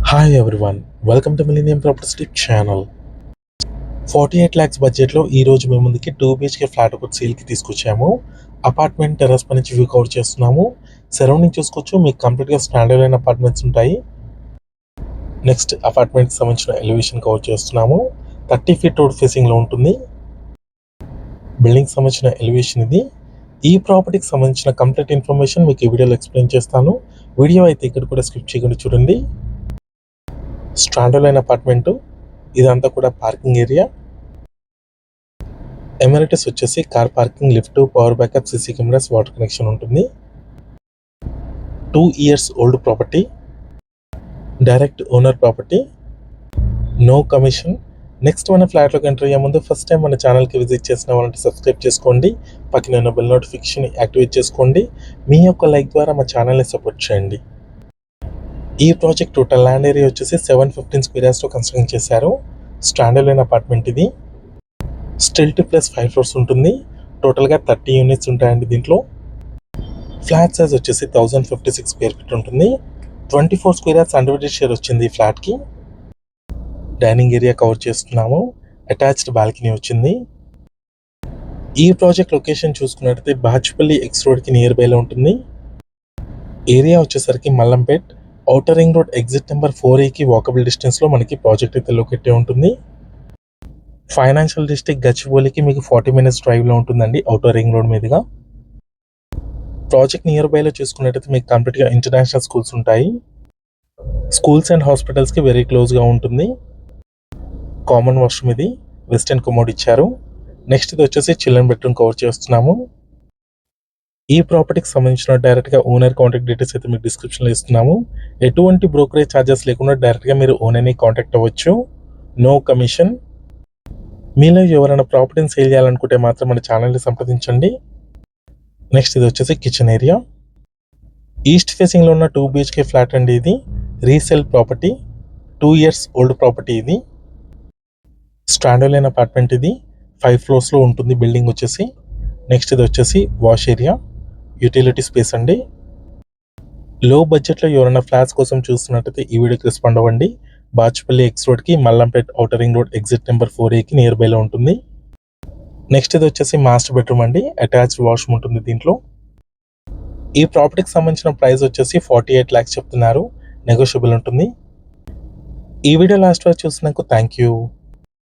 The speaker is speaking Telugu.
Hi everyone, welcome to millennium properties tip channel. 48 lakhs బడ్జెట్లో ఈ రోజు మీ ముందుకి 2 BHK ఫ్లాట్ ఒకటి సేల్కి తీసుకొచ్చాము. అపార్ట్మెంట్ టెర్రస్ పై నుంచి వ్యూ కవర్ చేస్తున్నాము. సరౌండింగ్ చూసుకోవచ్చు, మీకు కంప్లీట్గా స్టాండర్డ్ అయిన అపార్ట్మెంట్స్ ఉంటాయి. నెక్స్ట్ అపార్ట్మెంట్కి సంబంధించిన ఎలివేషన్ కవర్ చేస్తున్నాము. 30 feet రోడ్ ఫేసింగ్లో ఉంటుంది. బిల్డింగ్ సంబంధించిన ఎలివేషన్ ఇది. ఈ ప్రాపర్టీకి సంబంధించిన కంప్లీట్ ఇన్ఫర్మేషన్ మీకు ఈ వీడియోలో ఎక్స్ప్లెయిన్ చేస్తాను. వీడియో అయితే ఇక్కడ కూడా స్కిప్ చేయకుండా చూడండి. స్టాండర్డ్ అయిన అపార్ట్మెంటు, ఇదంతా కూడా పార్కింగ్ ఏరియా. ఎమ్యూనిటీస్ వచ్చేసి car parking, lift, power backup, CC cameras, water connection ఉంటుంది. 2 years old property, direct owner property, no commission. Next మన ఫ్లాట్లోకి ఎంటర్ అయ్యే ముందు ఫస్ట్ టైం మన ఛానల్కి విజిట్ చేసిన వాళ్ళంటే సబ్స్క్రైబ్ చేసుకోండి. పక్కన ఉన్న బెల్ నోటిఫికేషన్ యాక్టివేట్ చేసుకోండి. మీ యొక్క లైక్ ద్వారా మా ఛానల్ని సపోర్ట్ చేయండి. ఈ ప్రాజెక్ట్ టోటల్ ల్యాండ్ ఏరియా వచ్చేసి 715 square yardsలో కన్స్ట్రక్షన్ చేశారు. స్టాండర్డ్ అయిన అపార్ట్మెంట్ ఇది. స్టిల్ట్ ప్లస్ 5 floors ఉంటుంది. టోటల్గా 30 units ఉంటాయండి దీంట్లో. ఫ్లాట్ సైజ్ వచ్చేసి 1056 square feet ఉంటుంది. 24 square yards అన్డివైడెడ్ షేర్ వచ్చింది ఈ ఫ్లాట్కి. డైనింగ్ ఏరియా కవర్ చేస్తున్నాము. అటాచ్డ్ బాల్కనీ వచ్చింది. ఈ ప్రాజెక్ట్ లొకేషన్ చూసుకున్నట్టయితే బాచుపల్లి ఎక్స్ రోడ్కి నియర్ బైలో ఉంటుంది. ఏరియా వచ్చేసరికి Mallampet, outer ring road exit number 4A walkable డిస్టెన్స్లో మనకి ప్రాజెక్ట్ అయితే లొకేట్ ఉంటుంది. ఫైనాన్షియల్ డిస్ట్రిక్ట్ గచ్చిబౌలికి మీకు 40 minutes డ్రైవ్లో ఉంటుందండి, ఔటర్ రింగ్ రోడ్ మీదుగా. ప్రాజెక్ట్ నియర్ బైలో చూసుకున్నట్టయితే మీకు కంప్లీట్గా ఇంటర్నేషనల్ స్కూల్స్ ఉంటాయి. స్కూల్స్ అండ్ హాస్పిటల్స్కి వెరీ క్లోజ్గా ఉంటుంది. కామన్ వాష్రూమ్ ఇది, వెస్టర్న్ కమోడ్ ఇచ్చారు. నెక్స్ట్ ఇది వచ్చేసి చిల్డ్రన్ బెడ్రూమ్ కవర్ చేస్తున్నాము. ఈ ప్రాపర్టీకి సంబంధించిన డైరెక్ట్గా ఓనర్ కాంటాక్ట్ డీటెయిల్స్ అయితే మీకు డిస్క్రిప్షన్లో ఇస్తున్నాము. ఎటువంటి బ్రోకరేజ్ ఛార్జెస్ లేకుండా డైరెక్ట్గా మీరు ఓనర్ని కాంటాక్ట్ అవ్వచ్చు. No commission. మీలో ఎవరైనా ప్రాపర్టీని సేల్ చేయాలనుకుంటే మాత్రం మన ఛానల్ని సంప్రదించండి. నెక్స్ట్ ఇది వచ్చేసి కిచెన్ ఏరియా. ఈస్ట్ ఫేసింగ్లో ఉన్న 2 BHK ఫ్లాట్ అండి ఇది. Resale property, 2 years old property ఇది. స్టాండర్డ్ అయిన అపార్ట్మెంట్ ఇది. 5 floors ఉంటుంది బిల్డింగ్ వచ్చేసి. నెక్స్ట్ ఇది వచ్చేసి వాష్ ఏరియా, యూటిలిటీ స్పేస్ అండి. లో బడ్జెట్లో ఎవరైనా ఫ్లాట్స్ కోసం చూస్తున్నట్టయితే ఈ వీడియోకి రెస్పాండ్ అవ్వండి. బాచుపల్లి ఎక్స్ రోడ్కి, Mallampet outer ring road exit number 4A near బైలో ఉంటుంది. నెక్స్ట్ ఇది వచ్చేసి మాస్టర్ బెడ్రూమ్ అండి. అటాచ్డ్ వాష్రూమ్ ఉంటుంది దీంట్లో. ఈ ప్రాపర్టీకి సంబంధించిన ప్రైస్ వచ్చేసి 48 lakhs చెప్తున్నారు. నెగోషియబుల్ ఉంటుంది. ఈ వీడియో లాస్ట్ వరకు చూసినందుకు థ్యాంక్ యూ.